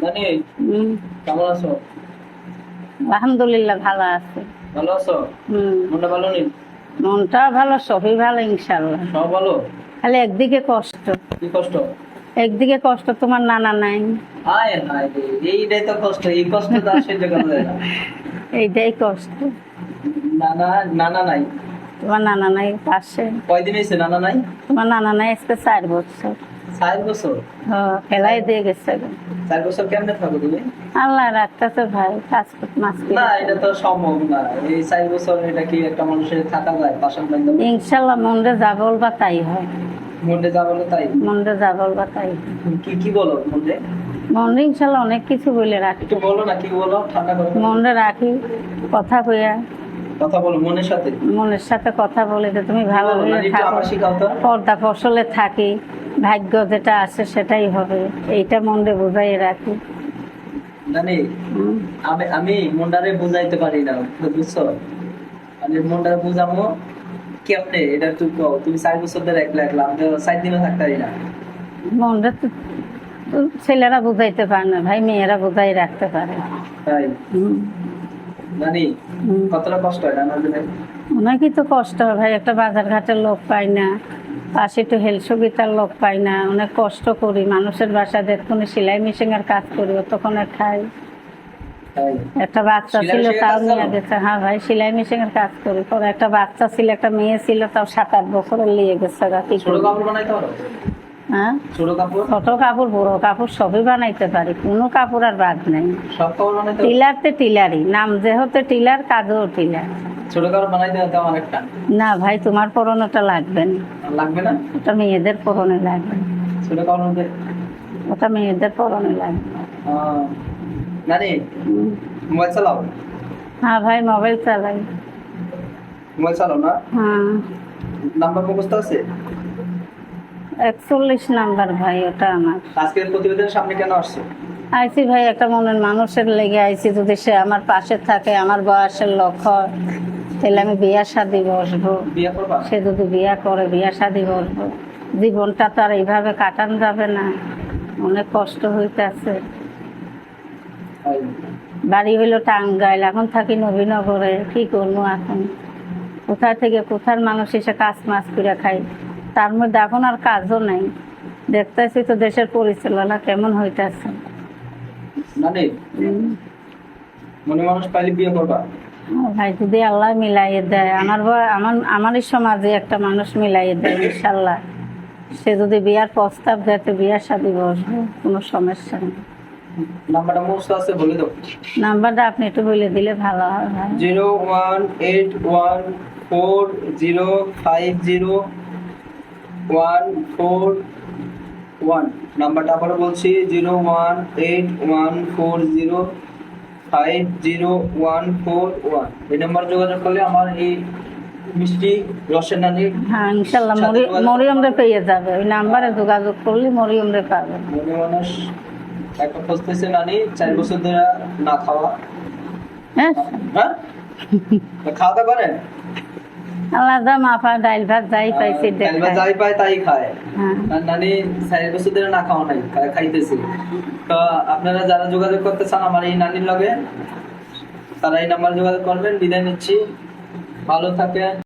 জানি হুম, কেমন আছো? আলহামদুলিল্লাহ ভালো আছে। ভালো আছো? মনটা ভালো নেই? মনটা ভালো, সবই ভালো ইনশাল্লাহ। সব ভালো? খালি একদিকে কষ্ট। কি কষ্ট? একদিকে কষ্ট, তোমার নানা নাই। আয় হায় রে, এইটাই তো কষ্ট। এই কষ্ট তো আর সহ্য করা যায় না। এইটাই কষ্ট। নানা নানা নাই। তোমার নানা নাই পাশে। কয়দিন হয়েছে নানা নাই? তোমার নানা নাই আজকে 4 বছর। 4 বছর? ফেলাই দিয়ে গেছে। 4 বছর কেমনে থাকো তুমি? আল্লাহ রাখতেছে ভাই, কাজ মাস না, এটা তো সম্ভব না। এই 4 বছর এটা কি একটা মানুষের থাকা যায়? পাশান বান্ধব ইনশাল্লাহ মনরে যা বলবা তাই হয়। মনটা যা বলো তাই? মনরে যা বলবা তাই হয়। কি কি বলো মনটা? মনরে ইনশাল্লাহ অনেক কিছু বলে রাখি। একটু বলো না, কি বলো? ঠান্ডা করে বলো। মনরে রাখি, কথা কইয়া কথা বলো মনের সাথে। মনের সাথে কথা বলে যে তুমি কি ভালো বলো? হয়ে না, একটু থাকো, আমার শিখাও তো। পর্দা ফসলে থাকি, ভাগ্য যেটা আছে সেটাই হবে, এইটা মনে বুঝাই রাখি। জানি হুম। আমি আমি মনটারে বুঝাইতে পারি না, বুঝছো? মানে মনটারে বুঝামো কেমনে, এটা তুই কও। তুমি 4 বছর ধরে একলা একলা, আমি তো 4 দিনও থাকতে পারি না। মনটা তো তো ছেলেরা বুঝাইতে পারে না ভাই, মেয়েরা বুঝাই রাখতে পারে। তাই হুম। জানি হুম। কতটা কষ্ট হয় না জন্য। অনেকই তো কষ্ট হয় ভাই, একটা বাজার ঘাটের লোক পাই না, পাশে একটু হেলথ সুবিধার লোক পাই না, অনেক কষ্ট করি। মানুষের বাসায় দেখুন সেলাই মেশিনের কাজ করি, তখন খাই। তাই একটা বাচ্চা সেলাই ছিল মেশিনের তাও কাজ নিয়ে জানো? গেছে। হ্যাঁ ভাই, সেলাই মেশিনের কাজ করি। পরে একটা বাচ্চা ছিল, একটা মেয়ে ছিল, তাও 7-8 বছরের নিয়ে গেছে। কি ছোট করবো? কাপড় বানাইতে পারো? হ্যাঁ, ছোট কাপড়? ছোট কাপড় বড় কাপড় সবই বানাইতে পারি, কোনো কাপড় আর বাদ নেই। সব কাপড় বানাইতে পারো? টিলারতে টিলারই নাম, যেহেতু টিলার কাজও টিলার। ছোট কাপড় বানাইতে হতো আমার একটা। না ভাই, তোমার পরনটা লাগবে না, আর লাগবে না? ওটা মেয়েদের পরনে লাগবে। ছোট কাপড় মধ্যে ওটা মেয়েদের পরনে লাগবে। জানি হুম। মোবাইল চালাও? হ্যাঁ ভাই, মোবাইল চালাই। মোবাইল চালাও না? হ্যাঁ, নাম্বার মুখস্থ আছে? 41 নাম্বার ভাই ওটা আমার। আজকের প্রতিবেদনের সামনে কেন আসছো? আইসি ভাই, একটা মনের মানুষের লেগে আইসি। যদি সে আমার পাশে থাকে, আমার বয়সের লক্ষ্য, তাহলে আমি বিয়া শাদি বসবো। বিয়ে করবা? সে যদি বিয়া করে, বিয়া শাদি বসবো। জীবনটা তো আর এইভাবে কাটানো যাবে না, অনেক কষ্ট হইতেছে। তাই। বাড়ি হইলো টাঙ্গাইল, এখন থাকি নবীনগরে। কি করবো এখন? কোথায় থেকে কোথার মানুষ এসে কাজ মাছ করে খাই, তার মধ্যে এখন আর কাজও নাই। দেখতেছি তো দেশের পরিচালনা কেমন হইতেছে। মানে মনে মানুষ পাইলে বিয়ে করবা? ভাই, যদি আল্লাহ মিলাইয়ে দেয়, আমারই সমাজে একটা মানুষ মিলাইয়ে দেয় ইনশাল্লাহ, সে যদি বিয়ার প্রস্তাব দেয় তো বিয়ার সাথে বসবো, কোনো সমস্যা নেই। নাম্বারটা মুখস্থ আছে, বলে দাও। নাম্বারটা আপনি একটু বলে দিলে ভালো হয় ভাই। 018140141। নাম্বারটা আবারও বলছি, 01814050141। এই নাম্বার যোগাযোগ করলে আমার এই মিষ্টি রসের নানি হ্যাঁ ইনশাল্লাহ সাথে যোগাযোগ মরিয়ম রে পেয়ে যাবে। ওই নাম্বারে যোগাযোগ করলে মরিয়ম রে পাবে। মনে মানুষ একটা খুঁজতেছে নানি, 4 বছর ধরে না খাওয়া। হ্যাঁ, হ্যাঁ, খাওয়া দাওয়া করেন? আলাদা মাফা ডাইল ভাত যাই পাইছি যাই পায় তাই খায়। হ্যাঁ। আর নানি 4 বছর ধরে না খাওয়া নাই, খাইতেছে। তো আপনারা যারা যোগাযোগ করতে চান আমার এই নানির লগে, তারা এই নাম্বার যোগাযোগ করবেন। বিদায় নিচ্ছি, ভালো থাকেন।